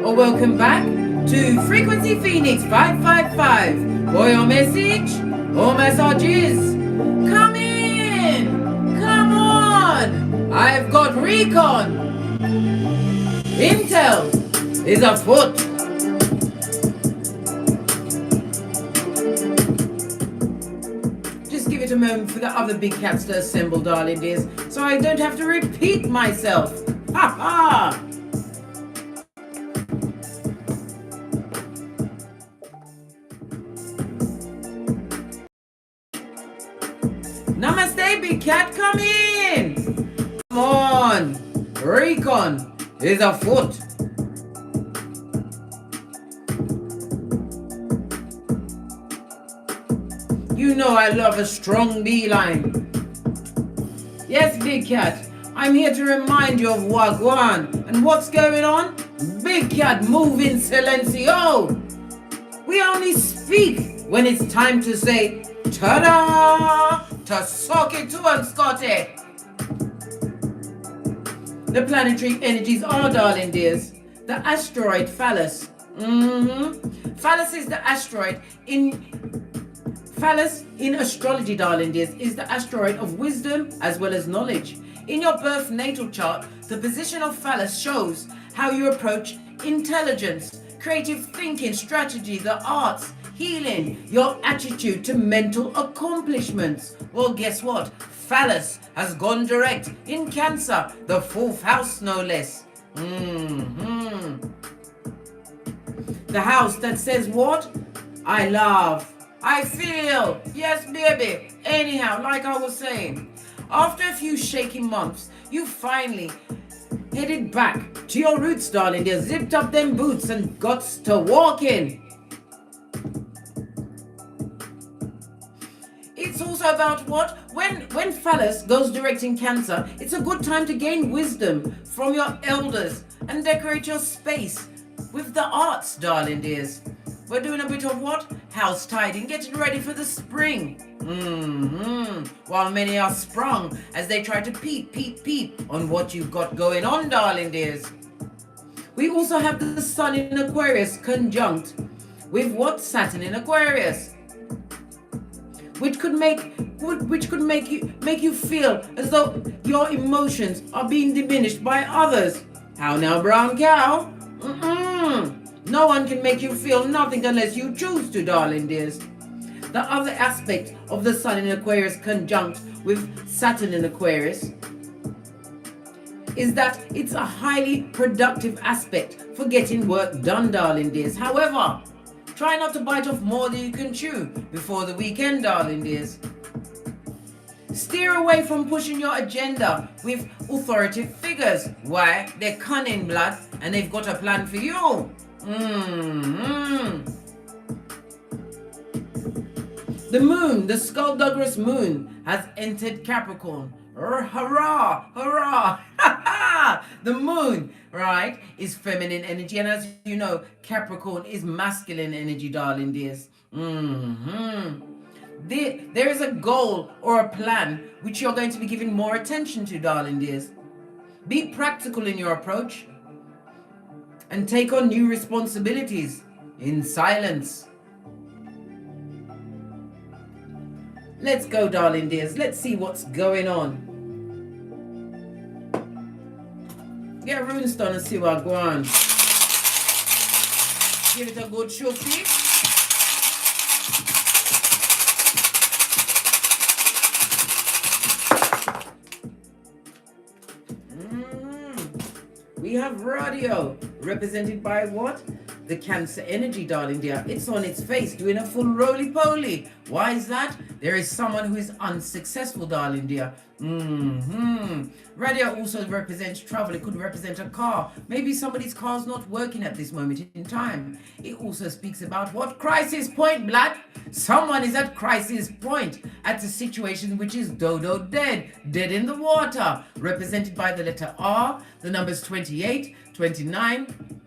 or welcome back to Frequency Phoenix 555 for your message or messages. Come in, come on. I've got recon. Intel is afoot. Just give it a moment for the other big cats to assemble, darling dears, so I don't have to repeat myself. Ha ha! Namaste, big cat, come in! Come on! Recon is afoot. You know I love a strong beeline. Yes, big cat, I'm here to remind you of Wagwan. And what's going on? Big cat, move in silencio. We only speak when it's time to say ta-da! To soak it to and Scotty. The planetary energies are, darling dears, the asteroid Phallus. Phallus is the asteroid Phallus in astrology, darling dears, is the asteroid of wisdom as well as knowledge. In your birth natal chart, the position of Phallus shows how you approach intelligence, creative thinking, strategy, the arts, healing, your attitude to mental accomplishments. Well, guess what? Phallus has gone direct in Cancer, the 4th house no less. The house that says what? I love, I feel, yes baby. Anyhow, like I was saying, after a few shaky months, you finally headed back to your roots, darling. They zipped up them boots and got to walking. It's also about what? When Phallus goes direct in Cancer, it's a good time to gain wisdom from your elders and decorate your space with the arts, darling dears. We're doing a bit of what? House tidying, getting ready for the spring. While many are sprung as they try to peep on what you've got going on, darling dears. We also have the Sun in Aquarius conjunct with what? Saturn in Aquarius, which could make you feel as though your emotions are being diminished by others. How now, brown cow? No one can make you feel nothing unless you choose to, darling dears. The other aspect of the Sun in Aquarius conjunct with Saturn in Aquarius is that it's a highly productive aspect for getting work done, darling dears. However, try not to bite off more than you can chew before the weekend, darling dears. Steer away from pushing your agenda with authoritative figures. Why? They're cunning, blood, and they've got a plan for you. The moon, the skullduggerous moon, has entered Capricorn. Hurrah, hurrah. The moon, right, is feminine energy, and as you know, Capricorn is masculine energy, darling dears. There is a goal or a plan which you're going to be giving more attention to, darling dears. Be practical in your approach and take on new responsibilities in silence. Let's go, darling dears. Let's see what's going on. Get Runestone and see what going on. Give it a good shooky. We have radio, represented by what? The Cancer energy, darling dear. It's on its face, doing a full roly-poly. Why is that? There is someone who is unsuccessful, darling dear. Radio also represents travel. It could represent a car. Maybe somebody's car's not working at this moment in time. It also speaks about what? Crisis point, blood. Someone is at crisis point, at a situation which is dodo dead in the water, represented by the letter R, the numbers 28, 29,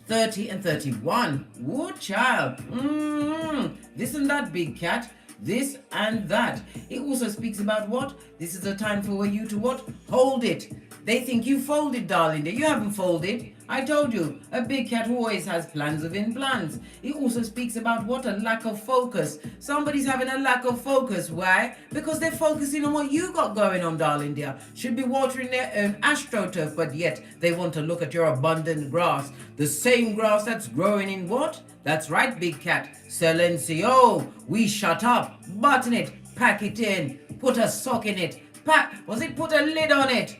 30 and 31. Woo, child. This and that, big cat. This and that. It also speaks about what? This is a time for you to what? Hold it. They think you folded, darling. You haven't folded. I told you, a big cat always has plans within plans. It also speaks about what? A lack of focus. Somebody's having a lack of focus. Why? Because they're focusing on what you got going on, darling dear. Should be watering their own astroturf, but yet they want to look at your abundant grass. The same grass that's growing in what? That's right, big cat. Silencio. We shut up. Button it. Pack it in. Put a sock in it. Put a lid on it.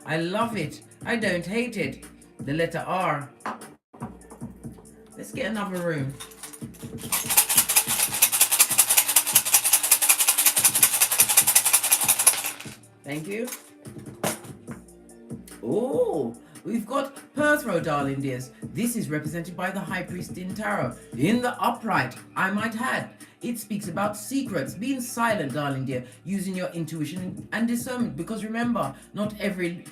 I love it. I don't hate it. The letter R. Let's get another room. Thank you. Oh, we've got Perth Row, darling dears. This is represented by the High Priest in Tarot. In the upright, I might add. It speaks about secrets, being silent, darling dear, using your intuition and discernment. Because remember, not every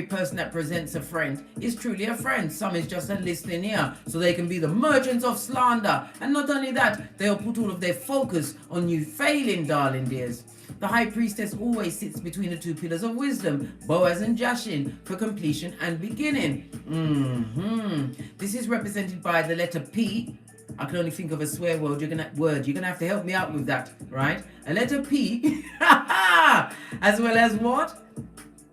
person that presents a friend is truly a friend. Some is just a listening ear, so they can be the merchants of slander. And not only that, they'll put all of their focus on you failing, darling dears. The High Priestess always sits between the two pillars of wisdom, Boaz and Jashin, for completion and beginning. This is represented by the letter P. I can only think of a swear word. You're gonna have to help me out with that, right? A letter P, as well as what?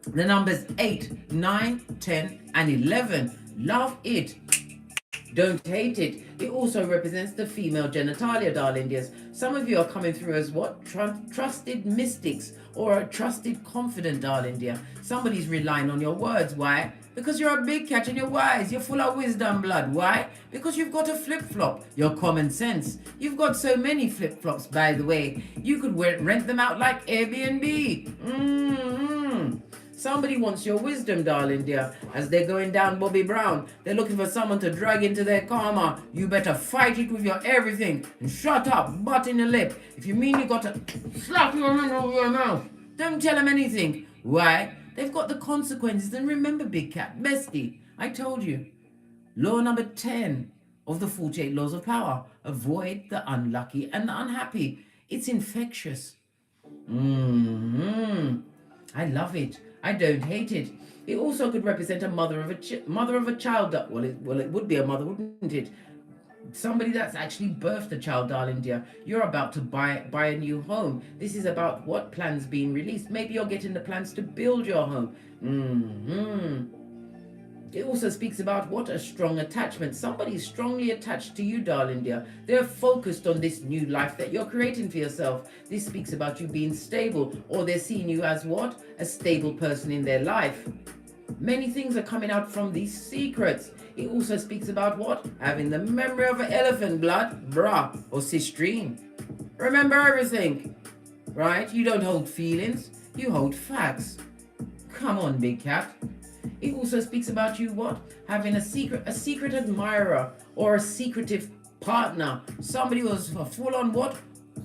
The numbers 8, 9, 10, and 11. Love it. Don't hate it. It also represents the female genitalia, darling dears. Some of you are coming through as what? Trusted mystics or a trusted confident, darling dear. Somebody's relying on your words. Why? Because you're a big cat and you're wise. You're full of wisdom blood. Why? Because you've got a flip-flop. Your common sense. You've got so many flip-flops, by the way. You could rent them out like Airbnb. Somebody wants your wisdom, darling dear. As they're going down Bobby Brown, they're looking for someone to drag into their karma. You better fight it with your everything. And shut up, butt in the lip. If you mean you got to slap your hand over your mouth, don't tell them anything. Why? They've got the consequences. And remember, big cat, bestie, I told you. Law number 10 of the 48 laws of power. Avoid the unlucky and the unhappy. It's infectious. I love it. I don't hate it. It also could represent a mother of a child. Well, it would be a mother, wouldn't it? Somebody that's actually birthed a child, darling dear. You're about to buy a new home. This is about what plans being released. Maybe you're getting the plans to build your home. It also speaks about what? A strong attachment. Somebody's strongly attached to you, darling dear. They're focused on this new life that you're creating for yourself. This speaks about you being stable, or they're seeing you as what? A stable person in their life. Many things are coming out from these secrets. It also speaks about what? Having the memory of an elephant, blood, brah, or sistrine. Remember everything, right? You don't hold feelings, you hold facts. Come on, big cat. It also speaks about you what? Having a secret admirer or a secretive partner. Somebody was a full-on what?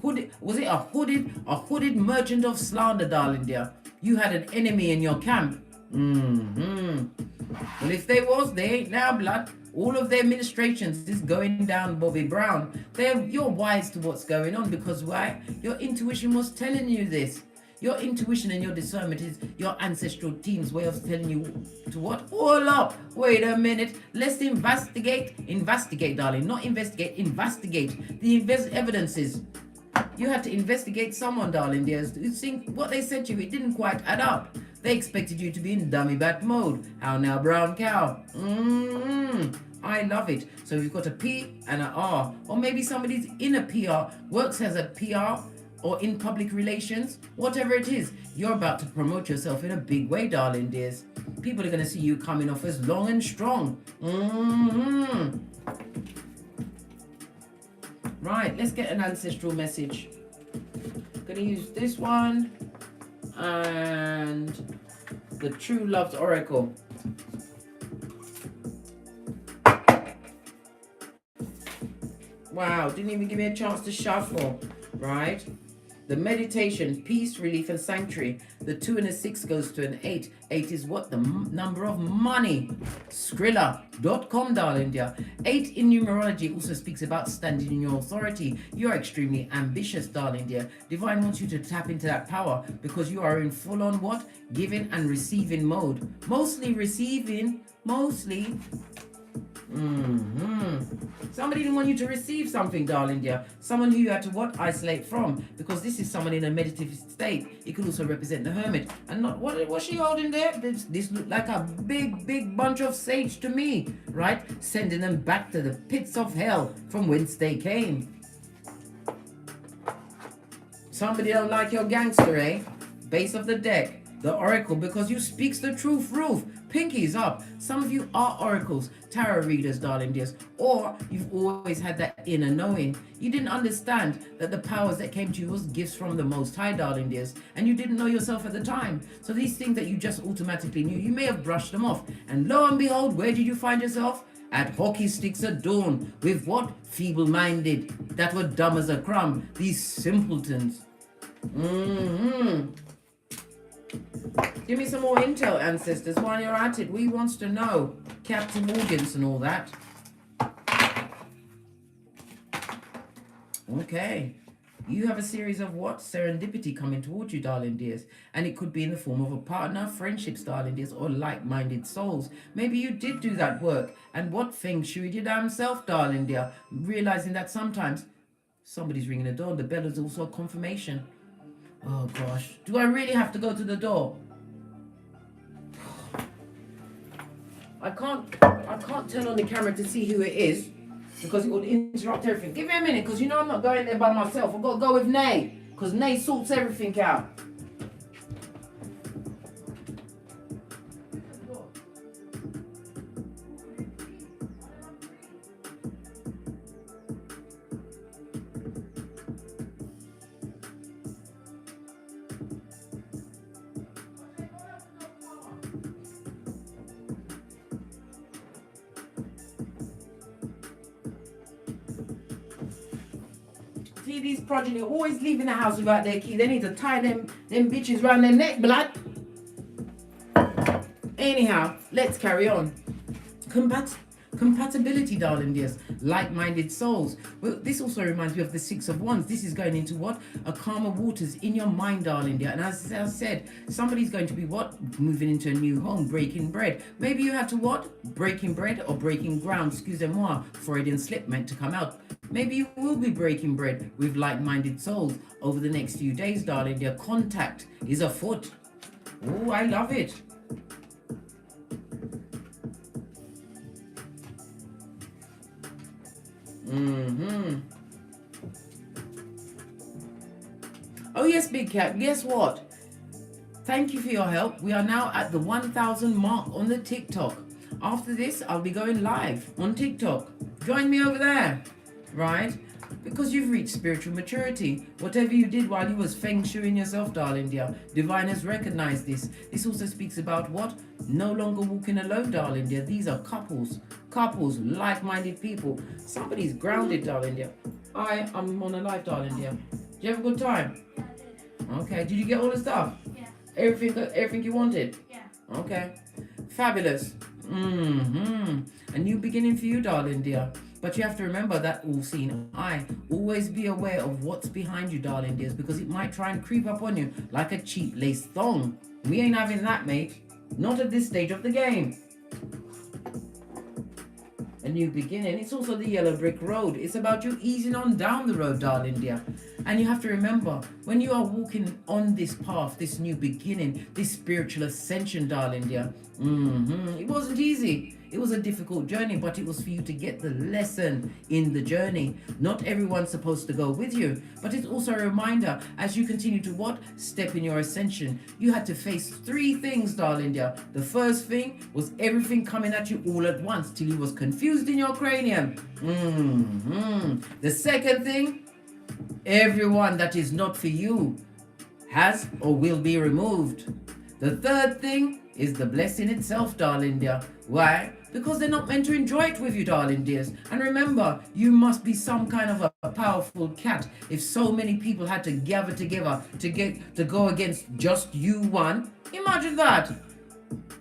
Was it a hooded merchant of slander, darling dear? You had an enemy in your camp. Well, if they ain't now, blood. All of their administrations is going down Bobby Brown. You're wise to what's going on because why? Your intuition was telling you this. Your intuition and your discernment is your ancestral team's way of telling you to what? All up. Wait a minute. Let's investigate. Investigate, darling. Not investigate. Investigate. The evidences. You had to investigate someone, darling dear. You think what they said to you, it didn't quite add up. They expected you to be in dummy bat mode. How now, brown cow? I love it. So you've got a P and an R. Or maybe somebody's in a PR, works as a PR, or in public relations, whatever it is, you're about to promote yourself in a big way, darling dears. People are going to see you coming off as long and strong. Right, let's get an ancestral message. I'm going to use this one and the True Love's Oracle. Wow, didn't even give me a chance to shuffle, right? The meditation, peace, relief, and sanctuary. The 2 and a 6 goes to an 8. 8 is what? The number of money. Skrilla.com, darling dear. 8 in numerology also speaks about standing in your authority. You're extremely ambitious, darling dear. Divine wants you to tap into that power because you are in full-on what? Giving and receiving mode. Mostly receiving, Mostly. Somebody didn't want you to receive something, darling dear. Someone who you had to what? Isolate from. Because this is someone in a meditative state. It could also represent the hermit. And not what was she holding there? This looked like a big bunch of sage to me, right? Sending them back to the pits of hell from whence they came. Somebody don't like your gangster, eh? Base of the deck, the oracle, because you speaks the truth, Ruth. Pinkies up. Some of you are oracles, tarot readers, darling dears, or you've always had that inner knowing. You didn't understand that the powers that came to you was gifts from the Most High, darling dears, and you didn't know yourself at the time. So these things that you just automatically knew, you may have brushed them off. And lo and behold, where did you find yourself? At hockey sticks at dawn. With what? Feeble-minded. That were dumb as a crumb. These simpletons. Give me some more intel, ancestors, while you're at it. We wants to know. Captive audience and all that. Okay. You have a series of what? Serendipity coming towards you, darling dears. And it could be in the form of a partner, friendships, darling dears, or like-minded souls. Maybe you did do that work. And what feng shui your damn self, darling dear. Realizing that sometimes somebody's ringing the door. The bell is also a confirmation. Oh gosh, do I really have to go to the door? I can't turn on the camera to see who it is because it would interrupt everything. Give me a minute, because you know I'm not going there by myself. I've got to go with Nay, because Nay sorts everything out. See, these progeny always leaving the house without their key. They need to tie them bitches around their neck, blood. Anyhow, let's carry on. Compatibility, darling dears. Like-minded souls. Well, this also reminds me of the Six of Wands. This is going into what? A calmer waters in your mind, darling dear. And as I said, somebody's going to be what? Moving into a new home, breaking bread. Maybe you had to what? Breaking bread or breaking ground, excusez-moi, Freudian slip meant to come out. Maybe you will be breaking bread with like-minded souls over the next few days, darling dear. Contact is afoot. Oh, I love it. Oh yes, Big Cat, guess what? Thank you for your help. We are now at the 1,000 mark on the TikTok. After this, I'll be going live on TikTok. Join me over there, right? Because you've reached spiritual maturity. Whatever you did while you was feng shuiing yourself, darling dear, divine has recognized this. This also speaks about what? No longer walking alone, darling dear. These are couples, like-minded people. Somebody's grounded, darling dear. I'm on a live, darling dear. Did you have a good time? Yeah, I did. Okay, did you get all the stuff? Yeah. Everything you wanted? Yeah. Okay, fabulous. A new beginning for you, darling dear. But you have to remember that all-seeing eye. Always be aware of what's behind you, darling dears, because it might try and creep up on you like a cheap lace thong. We ain't having that, mate. Not at this stage of the game. A new beginning. It's also the yellow brick road. It's about you easing on down the road, darling dear. And you have to remember, when you are walking on this path, this new beginning, this spiritual ascension, darling dear, it wasn't easy. It was a difficult journey, but it was for you to get the lesson in the journey. Not everyone's supposed to go with you, but it's also a reminder as you continue to what? Step in your ascension. You had to face 3 things, darling dear. The first thing was everything coming at you all at once till you was confused in your cranium. The second thing, everyone that is not for you has or will be removed. The third thing is the blessing itself, darling dear. Why? Because they're not meant to enjoy it with you, darling dears. And remember, you must be some kind of a powerful cat if so many people had to gather together to go against just you one. Imagine that.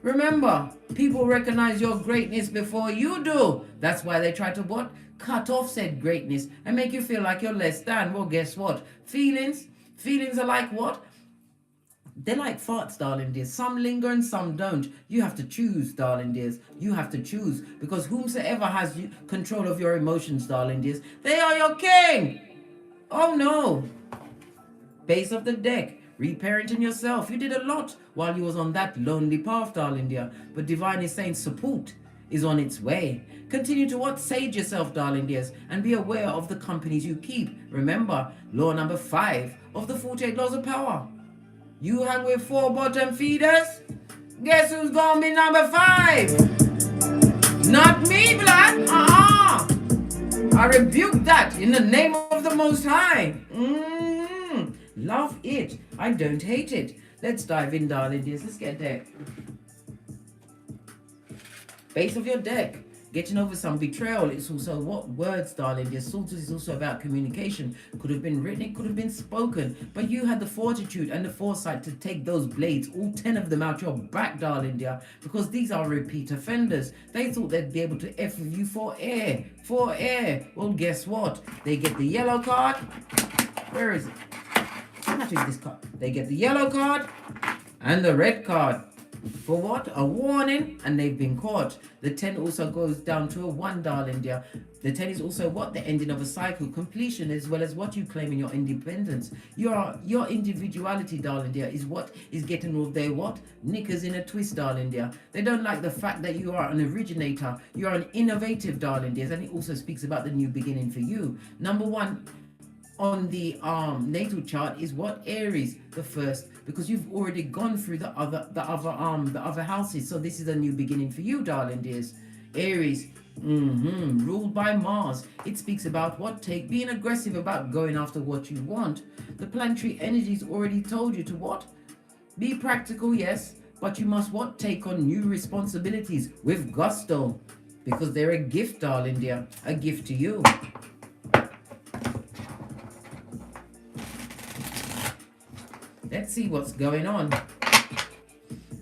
Remember, people recognize your greatness before you do. That's why they try to what? Cut off said greatness and make you feel like you're less than. Well, guess what? Feelings are like what? They're like farts, darling dears. Some linger and some don't. You have to choose, darling dears. You have to choose. Because whomsoever has control of your emotions, darling dears, they are your king. Oh no. Base of the deck. Reparenting yourself. You did a lot while you was on that lonely path, darling dear. But divine is saying support is on its way. Continue to what? Sage yourself, darling dears, and be aware of the companies you keep. Remember, law number 5 of the 48 laws of power. You hang with 4 bottom feeders? Guess who's gonna be number 5? Not me, blood. I rebuke that in the name of the Most High. Love it. I don't hate it. Let's dive in, darling dears. Let's get there. Base of your deck. Getting over some betrayal. It's also what words, darling. Your Swords is also about communication. Could have been written, it could have been spoken. But you had the fortitude and the foresight to take those blades, all 10 of them, out your back, darling dear. Because these are repeat offenders. They thought they'd be able to F with you for air. For air. Well, guess what? They get the yellow card. Where is it? What is this card? They get the yellow card and the red card. For what? A warning, and they've been caught. The 10 also goes down to a 1, darling dear. The 10 is also what? The ending of a cycle, completion, as well as what you claim in your independence. Your individuality, darling dear, is what is getting all their what? Knickers in a twist, darling dear. They don't like the fact that you are an originator. You are an innovative, darling dears, and it also speaks about the new beginning for you. Number 1 on the natal chart is what? Aries, the first, because you've already gone through the other houses. So this is a new beginning for you, darling dears. Aries, ruled by Mars. It speaks about what? Being aggressive about going after what you want. The planetary energies already told you to what? Be practical, yes, but you must what? Take on new responsibilities with gusto, because they're a gift, darling dear, a gift to you. Let's see what's going on.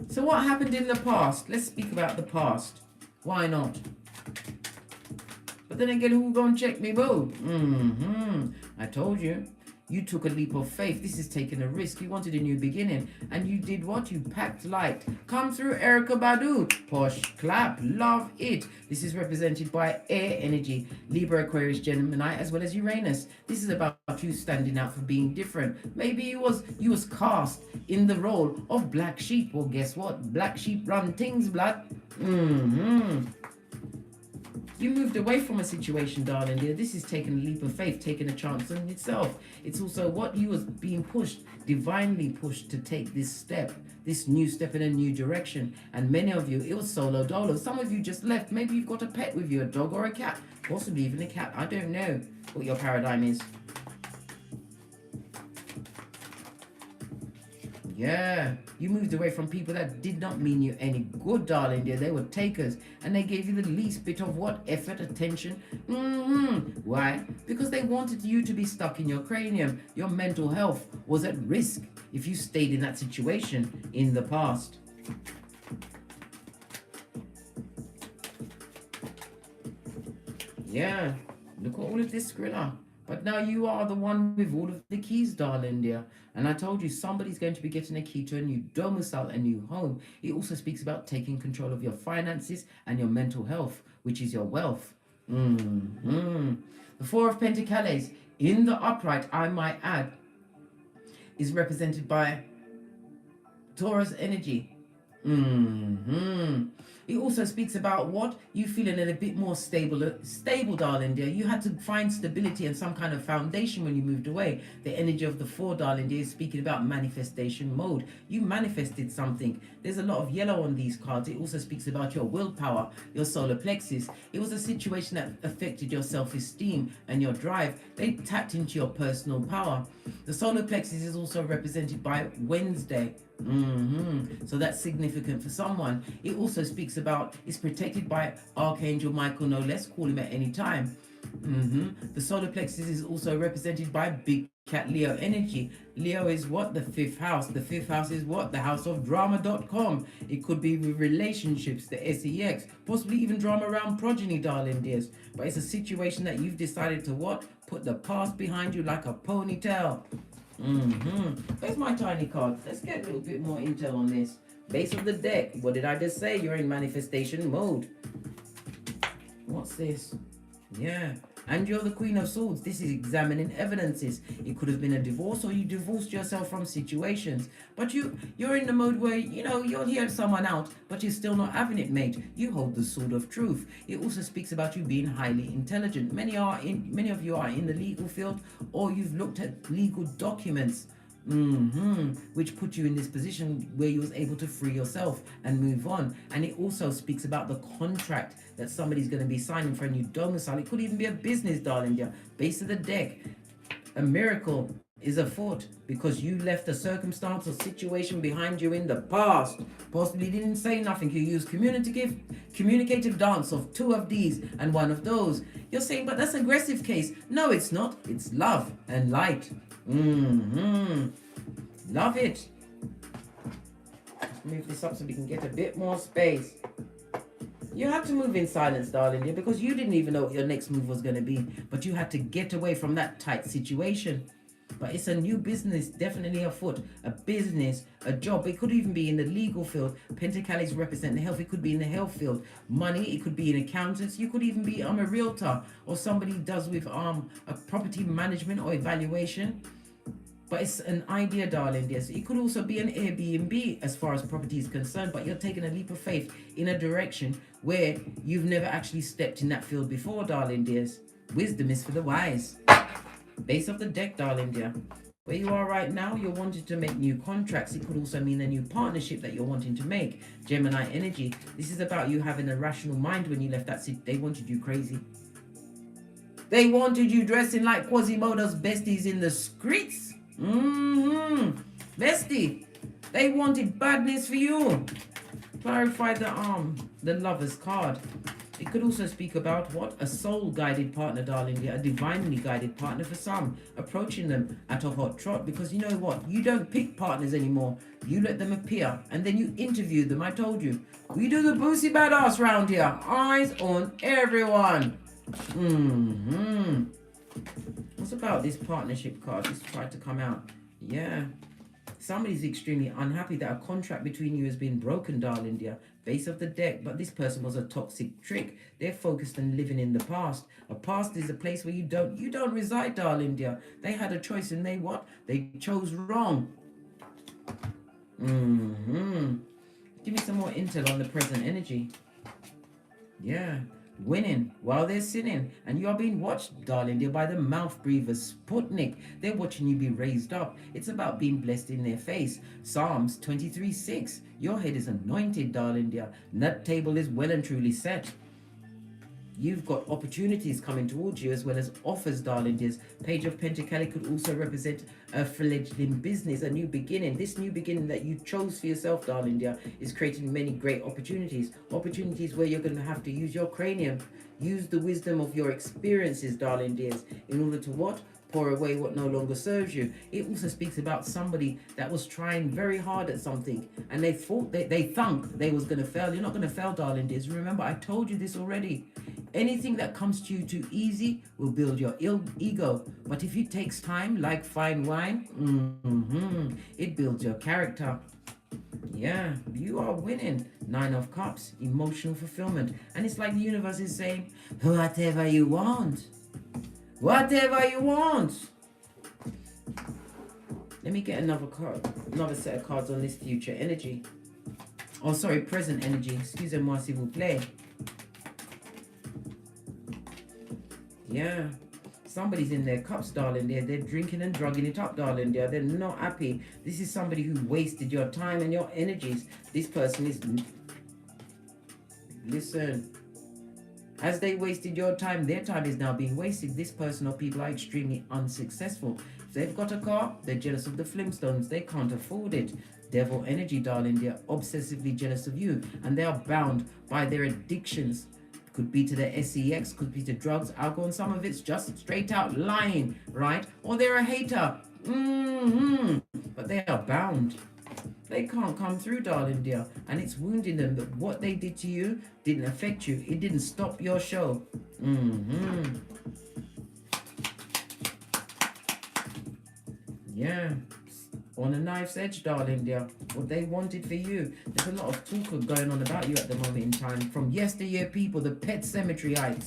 So what happened in the past? Let's speak about the past. Why not? But then again, who gonna check me, boo? I told you. You took a leap of faith. This is taking a risk. You wanted a new beginning. And you did what? You packed light. Come through, Erica Badu. Posh, clap, love it. This is represented by air energy. Libra, Aquarius, Gemini, as well as Uranus. This is about you standing out for being different. Maybe you was cast in the role of black sheep. Well, guess what? Black sheep run things, blood. You moved away from a situation, darling dear. This is taking a leap of faith, taking a chance on itself. It's also what you was being pushed, divinely pushed to take this step, this new step in a new direction. And many of you, it was solo dolo. Some of you just left. Maybe you've got a pet with you, a dog or a cat, possibly even a cat. I don't know what your paradigm is. Yeah, you moved away from people that did not mean you any good, darling dear. They were takers, and they gave you the least bit of what? Effort, attention. Why? Because they wanted you to be stuck in your cranium. Your mental health was at risk if you stayed in that situation in the past. Yeah, look at all of this, Skrilla. But now you are the one with all of the keys, darling dear. And I told you, somebody's going to be getting a key to a new domicile, a new home. It also speaks about taking control of your finances and your mental health, which is your wealth. The 4 of Pentacles, in the upright, I might add, is represented by Taurus energy. It also speaks about what? You feeling a little bit more stable, darling dear. You had to find stability and some kind of foundation when you moved away. The energy of the 4, darling dear, is speaking about manifestation mode. You manifested something. There's a lot of yellow on these cards. It also speaks about your willpower, your solar plexus. It was a situation that affected your self-esteem and your drive. They tapped into your personal power. The solar plexus is also represented by Wednesday. So that's significant for someone. It also speaks about, it's protected by Archangel Michael, no less. Call him at any time. The solar plexus is also represented by Big Cat Leo energy. Leo is what? The 5th house. The 5th house is what? The house of drama.com. It could be with relationships, the sex, possibly even drama around progeny, darling dears. But it's a situation that you've decided to what? Put the past behind you like a ponytail. Where's my tiny card? Let's get a little bit more intel on this. Base of the deck. What did I just say? You're in manifestation mode. What's this? Yeah. And you're the Queen of Swords. This is examining evidences. It could have been a divorce, or you divorced yourself from situations. But you're in the mode where, you know, you'll hear someone out, but you're still not having it, mate. You hold the sword of truth. It also speaks about you being highly intelligent. Many of you are in the legal field, or you've looked at legal documents. Which put you in this position where you was able to free yourself and move on. And it also speaks about the contract that somebody's going to be signing for a new domicile. It could even be a business, darling. Yeah. Base of the deck. A miracle is afoot because you left a circumstance or situation behind you in the past. Possibly didn't say nothing. You used communicative dance of 2 of these and 1 of those. You're saying, but that's aggressive case. No, it's not. It's love and light. Love it. Let's move this up so we can get a bit more space. You had to move in silence, darling, because you didn't even know what your next move was going to be. But you had to get away from that tight situation. But it's a new business, definitely afoot. A business, a job. It could even be in the legal field. Pentacles represent the health. It could be in the health field. Money, it could be in accountants. You could even be a realtor, or somebody who does with a property management or evaluation. But it's an idea, darling, dear. So it could also be an Airbnb as far as property is concerned, but you're taking a leap of faith in a direction where you've never actually stepped in that field before, darling, dears. Wisdom is for the wise. Base of the deck, darling, dear. Where you are right now, you're wanting to make new contracts. It could also mean a new partnership that you're wanting to make. Gemini energy. This is about you having a rational mind when you left that city. They wanted you crazy. They wanted you dressing like Quasimodo's besties in the streets. Bestie, they wanted badness for you. Clarify the Lover's card. It could also speak about what? A soul-guided partner, darling. A divinely guided partner for some. Approaching them at a hot trot, because you know what? You don't pick partners anymore. You let them appear and then you interview them. I told you. We do the boozy badass round here. Eyes on everyone. What's about this partnership card? This tried to come out. Yeah. Somebody's extremely unhappy that a contract between you has been broken, darling, dear. Base of the deck. But this person was a toxic trick. They're focused on living in the past. A past is a place where you don't reside, darling, dear. They had a choice and they what? They chose wrong. Give me some more intel on the present energy. Yeah. Winning while they're sinning, and you're being watched, darling dear, by the mouth breathers. Sputnik, they're watching you be raised up. It's about being blessed in their face. Psalms 23:6, your head is anointed, darling dear. That table is well and truly set. You've got opportunities coming towards you as well as offers, darling dears. Page of Pentacles could also represent a fledgling business, a new beginning. This new beginning that you chose for yourself, darling dear, is creating many great opportunities. Opportunities where you're going to have to use your cranium. Use the wisdom of your experiences, darling dears, in order to what? Pour away what no longer serves you. It also speaks about somebody that was trying very hard at something and they thought they thunk they was going to fail. You're not going to fail, darling dears. Remember, I told you this already. Anything that comes to you too easy will build your ego. But if it takes time, like fine wine, it builds your character. Yeah, you are winning. 9 of Cups, emotional fulfillment. And it's like the universe is saying, whatever you want. Whatever you want. Let me get another card, another set of cards on this future energy. Oh, sorry, present energy. Excusez-moi, s'il vous plaît. Yeah. Somebody's in their cups, darling. They're drinking and drugging it up, darling. They're not happy. This is somebody who wasted your time and your energies. This person is... Listen. As they wasted your time, their time is now being wasted. This person or people are extremely unsuccessful. If they've got a car, they're jealous of the Flintstones. They can't afford it. Devil energy, darling. They're obsessively jealous of you. And they are bound by their addictions. Could be to the sex, could be to drugs, alcohol, and some of it's just straight out lying, right? Or they're a hater. But they are bound. They can't come through, darling dear. And it's wounding them that what they did to you didn't affect you. It didn't stop your show. Yeah, on a knife's edge, darling dear. What they wanted for you. There's a lot of talk going on about you at the moment in time. From yesteryear people, the pet cemeteryites.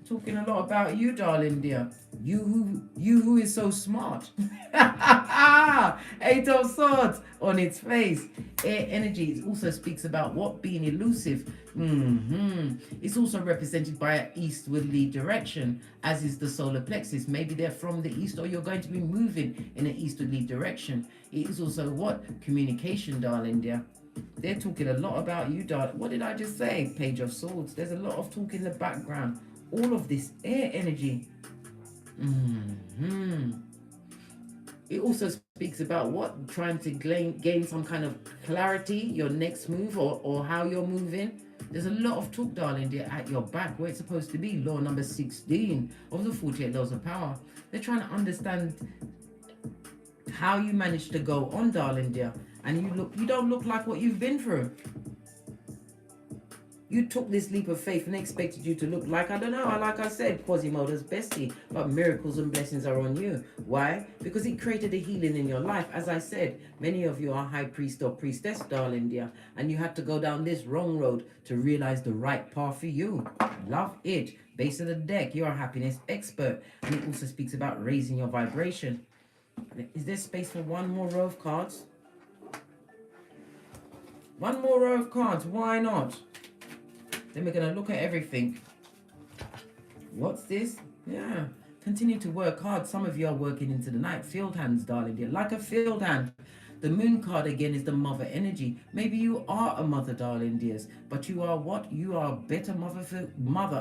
Talking a lot about you, darling dear. You who is so smart. Eight of Swords on its face. Air energy also speaks about what? Being elusive. It's also represented by an eastwardly direction, as is the solar plexus. Maybe they're from the east, or you're going to be moving in an eastwardly direction. It is also what? Communication, darling dear. They're talking a lot about you, darling. What did I just say? Page of Swords. There's a lot of talk in the background. All of this air energy. It also speaks about what? Trying to gain some kind of clarity, your next move, or how you're moving. There's a lot of talk, darling dear, at your back, where it's supposed to be. Law number 16 of the 48 laws of power. They're trying to understand how you managed to go on, darling dear. And you don't look like what you've been through. You took this leap of faith and they expected you to look like, I don't know, like I said, Quasimodo's bestie. But miracles and blessings are on you. Why? Because it created a healing in your life. As I said, many of you are high priest or priestess, darling dear. And you had to go down this wrong road to realize the right path for you. Love it. Base of the deck, you're a happiness expert. And it also speaks about raising your vibration. Is there space for one more row of cards? One more row of cards, why not? Then we're going to look at everything. What's this? Yeah. Continue to work hard. Some of you are working into the night. Field hands, darling dear. Like a field hand. The moon card again is the mother energy. Maybe you are a mother, darling dears. But you are what? You are a better mother.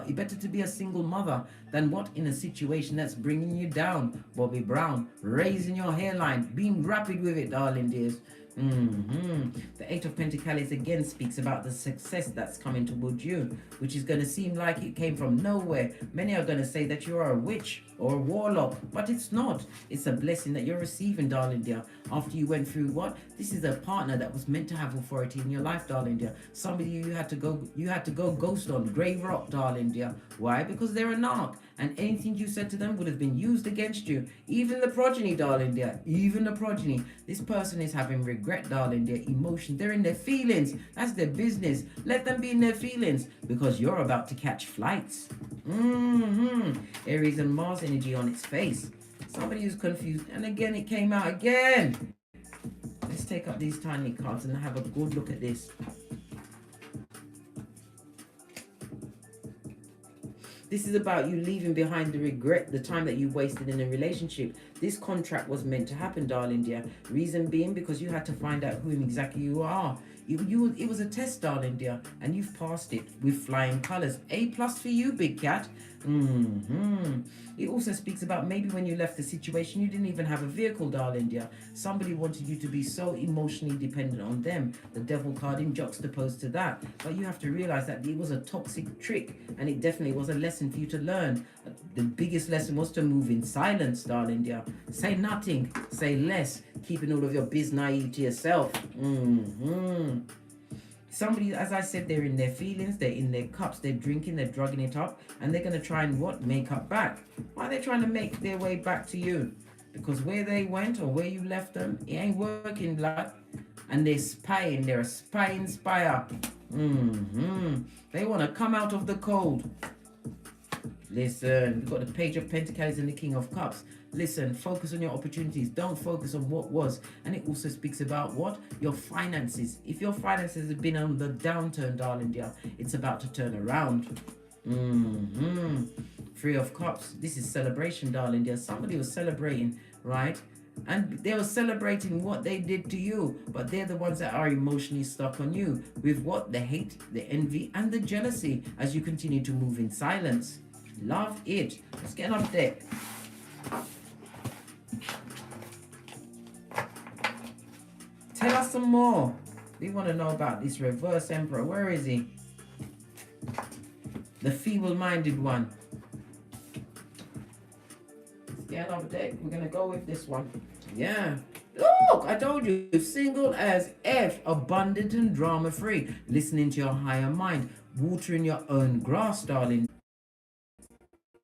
You're better to be a single mother than what? In a situation that's bringing you down. Bobby Brown. Raising your hairline. Being rapid with it, darling dears. The Eight of Pentacles again speaks about the success that's coming towards you, which is going to seem like it came from nowhere. Many are going to say that you are a witch or a warlock, but it's not. It's a blessing that you're receiving, darling dear, after you went through what? This is a partner that was meant to have authority in your life, darling dear. Somebody you had to go ghost on, grey rock, darling dear. Why? Because they're a narc, and anything you said to them would have been used against you. Even the progeny, darling dear, even the progeny. This person is having regret, darling dear, emotion. They're in their feelings. That's their business. Let them be in their feelings, because you're about to catch flights. Aries and Mars energy on its face. Somebody who's confused, and again it came out again. Let's take up these tiny cards and have a good look at this. This is about you leaving behind the regret, the time that you wasted in a relationship. This contract was meant to happen, darling dear. Reason being because you had to find out who exactly you are. It was a test, darling dear, and you've passed it with flying colors. A+ for you, big cat. It also speaks about maybe when you left the situation, you didn't even have a vehicle, darling dear. Somebody wanted you to be so emotionally dependent on them. The devil card in juxtaposed to that. But you have to realize that it was a toxic trick, and it definitely was a lesson for you to learn. The biggest lesson was to move in silence, darling dear. Say nothing, say less, keeping all of your biz naive to yourself. Somebody, as I said, they're in their feelings, they're in their cups, they're drinking, they're drugging it up, and they're going to try and what? Make up back. Why are they trying to make their way back to you? Because where they went or where you left them, it ain't working, blood. And they're spying, they're a spying spire. They want to come out of the cold. Listen, we've got the Page of Pentacles and the King of Cups. Listen, focus on your opportunities. Don't focus on what was. And it also speaks about what? Your finances. If your finances have been on the downturn, darling dear, it's about to turn around. Three of Cups. This is celebration, darling dear. Somebody was celebrating, right? And they were celebrating what they did to you. But they're the ones that are emotionally stuck on you. With what? The hate, the envy, and the jealousy as you continue to move in silence. Love it. Let's get up there. Tell us some more. We want to know about this reverse emperor. Where is he? The feeble-minded one. Let's get up there. We're going to go with this one. Yeah. Look, I told you. Single as F. Abundant and drama-free. Listening to your higher mind. Watering your own grass, darling.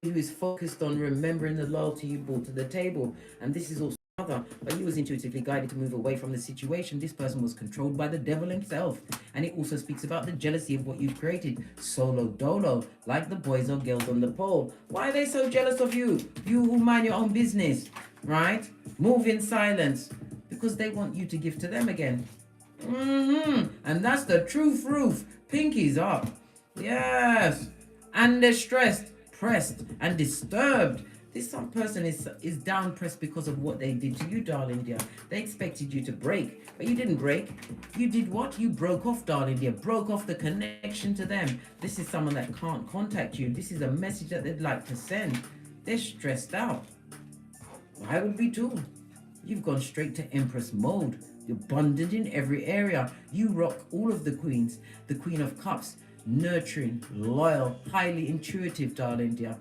Who is focused on remembering the loyalty you brought to the table. And this is also but you was intuitively guided to move away from the situation. This person was controlled by the devil himself. And it also speaks about the jealousy of what you've created. Solo dolo, like the boys or girls on the pole. Why are they so jealous of you? You who mind your own business, right? Move in silence, because they want you to give to them again. And that's the truth roof. Pinkies up. Yes. And they're stressed, pressed, and disturbed. This some person is down pressed because of what they did to you, darling dear. They expected you to break, but you didn't break. You did what? You broke off, darling dear. Broke off the connection to them. This is someone that can't contact you. This is a message that they'd like to send. They're stressed out. I would be too. You've gone straight to Empress mode. You're abundant in every area. You rock all of the queens. The Queen of Cups. Nurturing, loyal, highly intuitive, darling dear.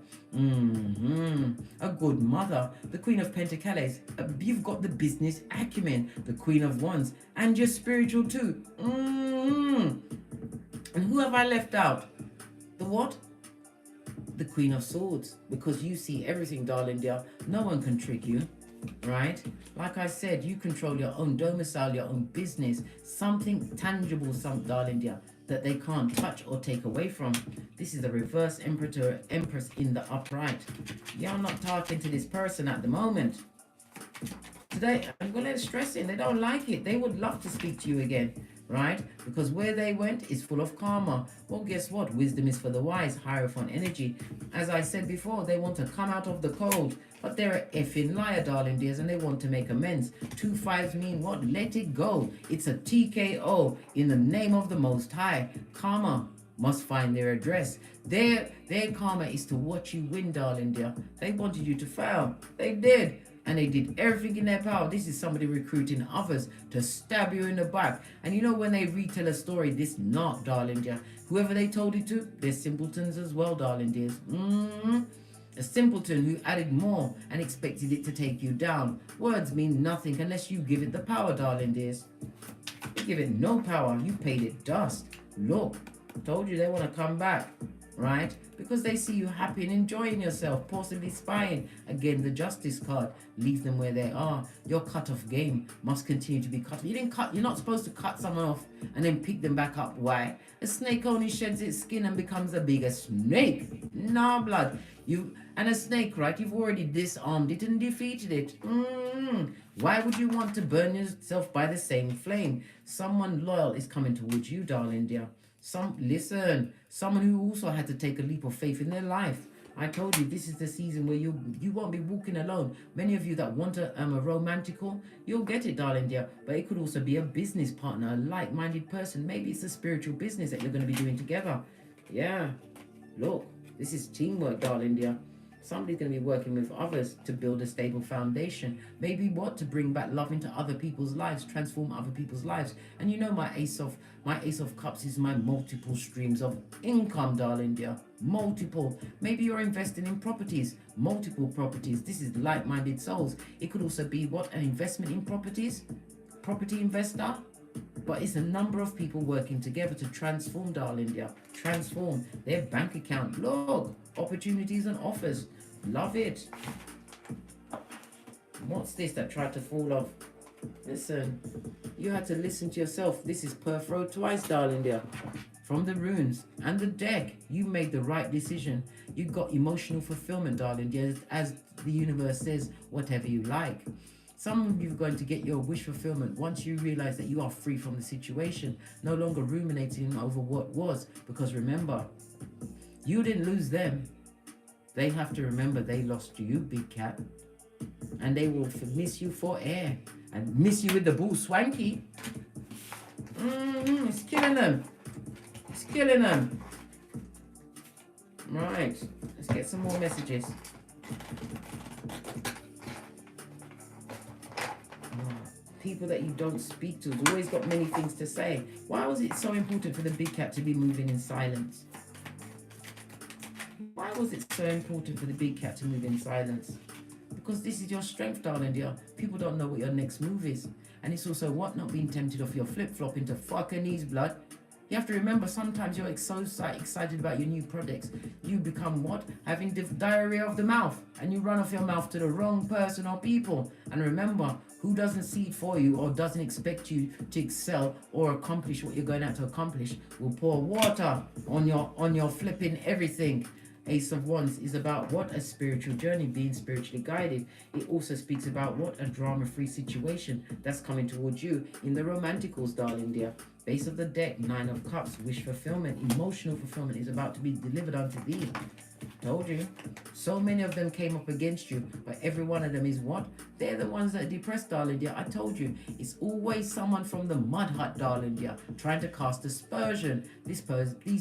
A good mother. The Queen of Pentacles. You've got the business acumen. The Queen of Wands. And you're spiritual too. And who have I left out? The what? The Queen of Swords. Because you see everything, darling dear. No one can trick you. Right? Like I said, you control your own domicile, your own business. Something tangible, darling dear, that they can't touch or take away from. This is the reverse empress in the upright. You're not talking to this person at the moment. Today, I'm going to stress in. They don't like it. They would love to speak to you again, right? Because where they went is full of karma. Well, guess what? Wisdom is for the wise, Hierophant energy. As I said before, they want to come out of the cold. But they're a effing liar, darling dears, and they want to make amends. 2 5s mean what? Let it go. It's a TKO in the name of the Most High. Karma must find their address. Their karma is to watch you win, darling dear. They wanted you to fail. They did. And they did everything in their power. This is somebody recruiting others to stab you in the back. And you know when they retell a story, this not, darling dear. Whoever they told it to, they're simpletons as well, darling dears. A simpleton who added more and expected it to take you down. Words mean nothing unless you give it the power, darling dears. You give it no power, you paid it dust. Look, I told you they want to come back, right? Because they see you happy and enjoying yourself, possibly spying. Again, the Justice card, leave them where they are. Your cut-off game must continue to be cut. You're not supposed to cut someone off and then pick them back up. Why? A snake only sheds its skin and becomes a bigger snake. Nah, blood. And a snake, right? You've already disarmed it and defeated it. Why would you want to burn yourself by the same flame? Someone loyal is coming towards you, darling dear. Someone who also had to take a leap of faith in their life. I told you this is the season where you won't be walking alone. Many of you that want a romantical, you'll get it, darling dear. But it could also be a business partner, a like-minded person. Maybe it's a spiritual business that you're going to be doing together. Yeah, look, this is teamwork, darling dear. Somebody's going to be working with others to build a stable foundation. Maybe to bring back love into other people's lives, transform other people's lives. And you know my Ace of Cups is my multiple streams of income, darling dear. Multiple. Maybe you're investing in properties, multiple properties. This is like-minded souls. It could also be an investment in properties, property investor. But it's a number of people working together to transform, darling dear. Transform their bank account. Look, opportunities and offers. Love it. What's this that tried to fall off? Listen, you had to listen to yourself. This is Perth Road twice, darling dear. From the runes and the deck, you made the right decision. You got emotional fulfillment, darling dear. As the universe says, whatever you like. Some of you are going to get your wish fulfillment once you realize that you are free from the situation, no longer ruminating over what was. Because remember, you didn't lose them. They have to remember they lost you, big cat. And they will miss you for air. And miss you with the bull swanky. It's killing them. It's killing them. Right. Let's get some more messages. People that you don't speak to have always got many things to say. Why was it so important for the big cat to be moving in silence? Why was it so important for the big cat to move in silence? Because this is your strength, darling dear. People don't know what your next move is. And it's also not being tempted off your flip-flop into fucking knees, blood. You have to remember, sometimes you're so excited about your new products, you become what? Having diarrhea of the mouth, and you run off your mouth to the wrong person or people. And remember, who doesn't see it for you or doesn't expect you to excel or accomplish what you're going out to accomplish will pour water on your flipping everything. Ace of Wands is about what? A spiritual journey, being spiritually guided. It also speaks about what? A drama-free situation that's coming towards you in the romanticals, darling dear. Base of the deck, 9 of Cups, wish fulfillment, emotional fulfillment is about to be delivered unto thee. Told you. So many of them came up against you, but every one of them is what? They're the ones that are depressed, darling dear. I told you, it's always someone from the mud hut, darling dear, trying to cast aspersion. These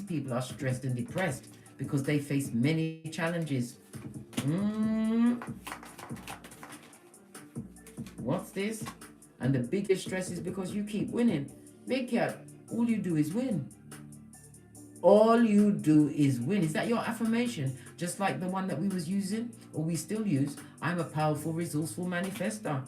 people are stressed and depressed because they face many challenges. What's this? And the biggest stress is because you keep winning. Big cat, all you do is win. All you do is win. Is that your affirmation? Just like the one that we was using, or we still use. I'm a powerful, resourceful manifester,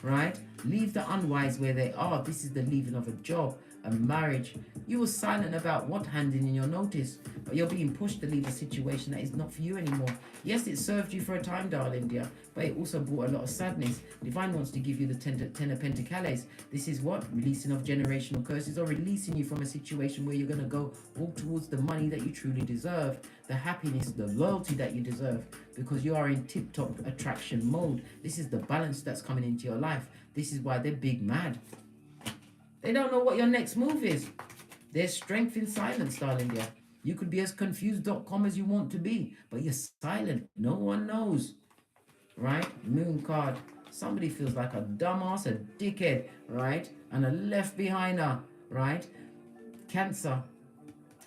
right? Leave the unwise where they are. This is the leaving of a job, a marriage. You were silent about what? Handing in your notice, but you're being pushed to leave a situation that is not for you anymore. Yes, it served you for a time, darling dear, but it also brought a lot of sadness. Divine wants to give you the 10 of Pentacles. This is what? Releasing of generational curses, or releasing you from a situation where you're going to go walk towards the money that you truly deserve, the happiness, the loyalty that you deserve, because you are in tip-top attraction mode. This is the balance that's coming into your life. This is why they're big mad. They don't know what your next move is. There's strength in silence, darling dear. You could be as confused.com as you want to be, but you're silent. No one knows, right? Moon card. Somebody feels like a dumbass, a dickhead, right? And a left behinder, right? Cancer.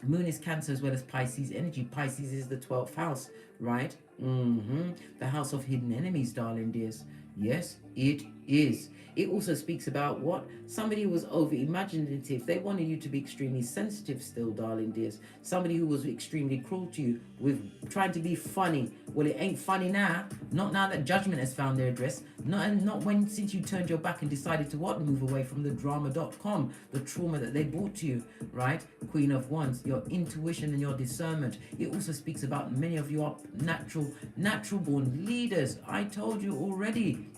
Moon is Cancer as well as Pisces energy. Pisces is the 12th house, right? The house of hidden enemies, darling dears. Yes, it is. It also speaks about what? Somebody who was over imaginative. They wanted you to be extremely sensitive still, darling dears. Somebody who was extremely cruel to you with trying to be funny. Well, it ain't funny now. Not now that judgment has found their address. Not when, since you turned your back and decided to what? Move away from the drama.com, the trauma that they brought to you, right? Queen of Wands, your intuition and your discernment. It also speaks about many of you are natural born leaders. I told you already.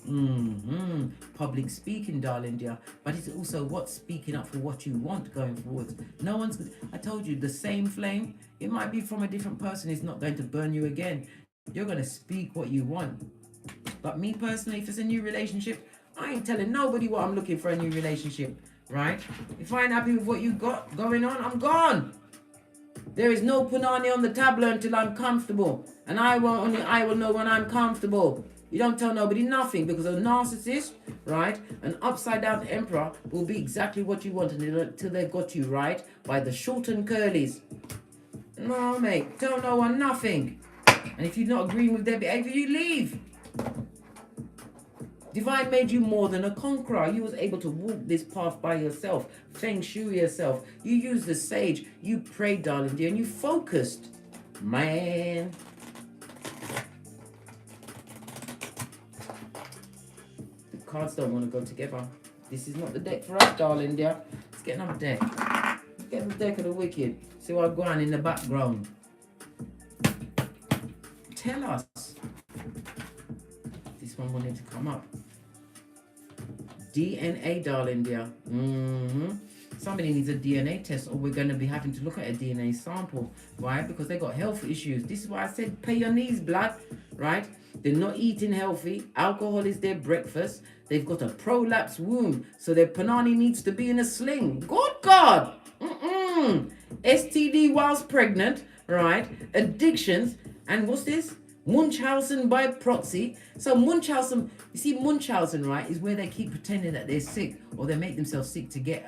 Public speaking, darling dear, but it's also what? Speaking up for what you want going forward. No one's, I told you, the same flame, it might be from a different person, is not going to burn you again. You're going to speak what you want. But me personally, if it's a new relationship, I ain't telling nobody what I'm looking for a new relationship, right? If I ain't happy with what you got going on, I'm gone. There is no punani on the tableau until I'm comfortable, and I will know when I'm comfortable. You don't tell nobody nothing, because a narcissist, right, an upside down emperor will be exactly what you want until they've got you, right, by the short and curlies. No, mate, tell no one nothing. And if you're not agreeing with their behavior, you leave. Divine made you more than a conqueror. You was able to walk this path by yourself, feng shui yourself. You used the sage, you prayed, darling dear, and you focused. Man. Cards don't want to go together. This is not the deck for us, darling dear. Let's get another deck. Let's get the deck of the wicked. See what's going on in the background. Tell us. This one wanted to come up. DNA, darling dear. Somebody needs a DNA test, or we're going to be having to look at a DNA sample, right? Because they got health issues. This is why I said pay your knees, blood, right? They're not eating healthy. Alcohol is their breakfast. They've got a prolapsed womb, so their panani needs to be in a sling. Good God! STD whilst pregnant, right? Addictions, and what's this? Munchausen by proxy. So Munchausen, you see Munchausen, right, is where they keep pretending that they're sick, or they make themselves sick to get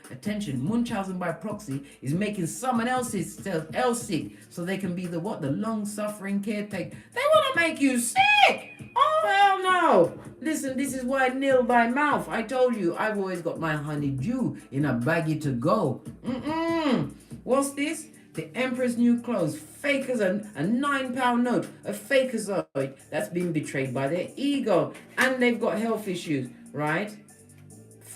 attention. Munchausen by proxy is making someone else sick, so they can be the what? The long-suffering caretaker. They want to make you sick. Oh, hell no. Listen, this is why nil by mouth. I told you, I've always got my honeydew in a baggie to go. What's this? The Emperor's New Clothes, fakers, a £9 note, a fakerzoid that's been betrayed by their ego, and they've got health issues, right?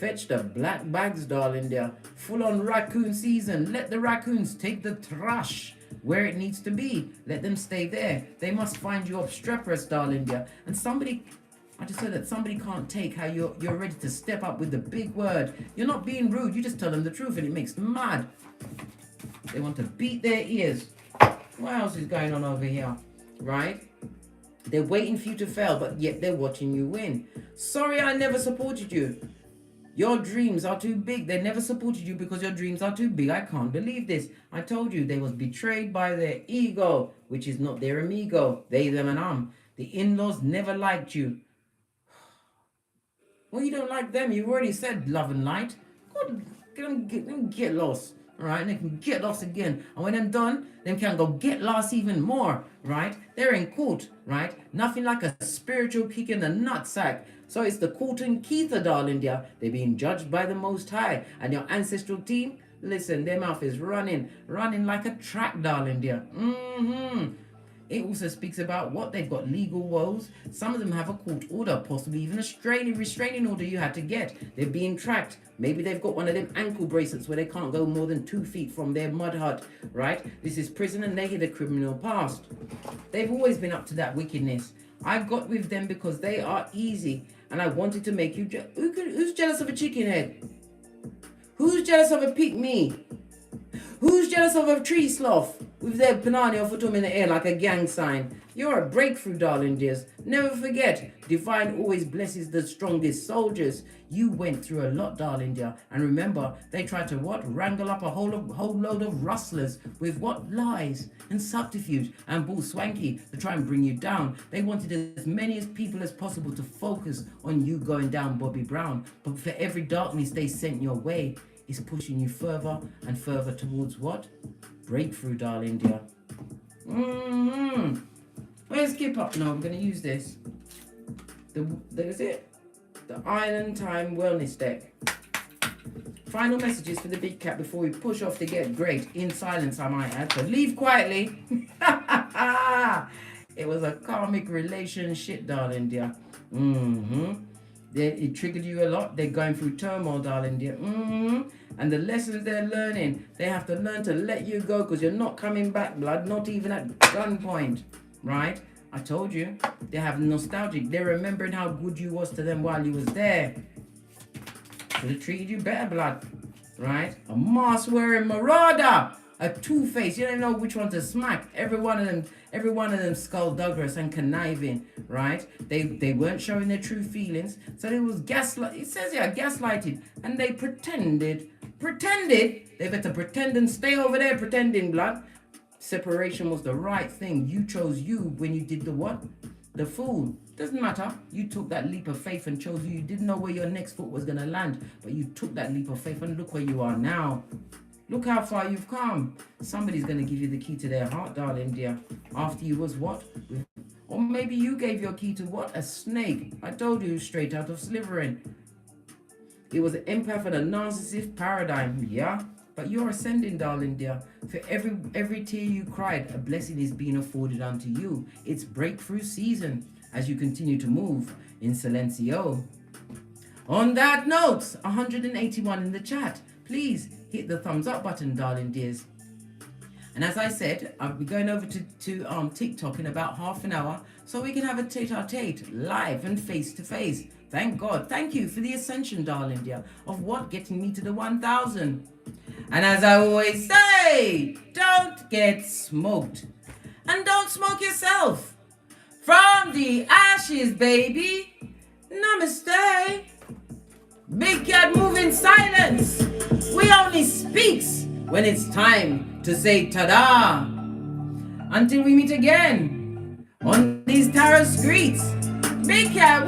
Fetch the black bags, darling dear. Full on raccoon season. Let the raccoons take the trash where it needs to be. Let them stay there. They must find you obstreperous, darling dear. And somebody, I just heard that somebody can't take how you're ready to step up with the big word. You're not being rude. You just tell them the truth and it makes them mad. They want to beat their ears. What else is going on over here? Right? They're waiting for you to fail, but yet they're watching you win. Sorry, I never supported you. Your dreams are too big. They never supported you because your dreams are too big. I can't believe this. I told you they was betrayed by their ego, which is not their amigo. They, them, and The in-laws never liked you. Well, you don't like them. You've already said love and light. God, get lost. Right, and they can get lost again. And when I'm done, they can go get lost even more. Right, they're in court. Right, nothing like a spiritual kick in the nutsack. So it's the court and Keitha, darling dear. They're being judged by the Most High. And your ancestral team, listen, their mouth is running like a track, darling dear. It also speaks about what they've got legal woes. Some of them have a court order, possibly even a restraining order you had to get. They're being tracked. Maybe they've got one of them ankle bracelets where they can't go more than 2 feet from their mud hut, right? This is prison and they hid a criminal past. They've always been up to that wickedness. I got with them because they are easy and I wanted to make you... Who's jealous of a chicken head? Who's jealous of a pygmy? Who's jealous of a tree sloth with their banana or foot in the air like a gang sign? You're a breakthrough, darling dears. Never forget, divine always blesses the strongest soldiers. You went through a lot, darling dear. And remember, they tried to what? Wrangle up a whole load of rustlers with what? Lies and subterfuge and bull swanky to try and bring you down. They wanted as many as people as possible to focus on you going down, Bobby Brown. But for every darkness they sent your way, is pushing you further and further towards what? Breakthrough, darling dear. Let's skip up now. I'm going to use this. There's it. The Island Time Wellness Deck. Final messages for the big cat before we push off to get great. In silence, I might add. So leave quietly. It was a karmic relationship, darling dear. It triggered you a lot. They're going through turmoil, darling dear. And the lessons they're learning, they have to learn to let you go because you're not coming back, blood. Not even at gunpoint, right? I told you. They have nostalgic. They're remembering how good you was to them while you was there. Should have treated you better, blood, right? A mask-wearing marauder. A two-face. You don't know which one to smack. Every one of them skullduggerous and conniving, right? They weren't showing their true feelings. So it was gaslight. It says here, gaslighted. And they pretended. They better pretend and stay over there pretending, blood. Separation was the right thing. You chose you when you did the what? The fool. Doesn't matter. You took that leap of faith and chose you. You didn't know where your next foot was going to land. But you took that leap of faith and look where you are now. Look how far you've come. Somebody's going to give you the key to their heart, darling dear. After you was what? Or maybe you gave your key to what? A snake. I told you, straight out of Slytherin. It was an empath and a narcissist paradigm, yeah? But you're ascending, darling dear. For every tear you cried, a blessing is being afforded unto you. It's breakthrough season as you continue to move in Silencio. On that note, 181 in the chat. Please hit the thumbs up button, darling dears. And as I said, I'll be going over to TikTok in about half an hour so we can have a tete-a-tete live and face-to-face. Thank God. Thank you for the ascension, darling dear, of what? Getting me to the 1,000. And as I always say, don't get smoked. And don't smoke yourself. From the ashes, baby. Namaste. Big cat move in silence. We only speaks when it's time to say ta-da. Until we meet again on these tarot streets. Big cat,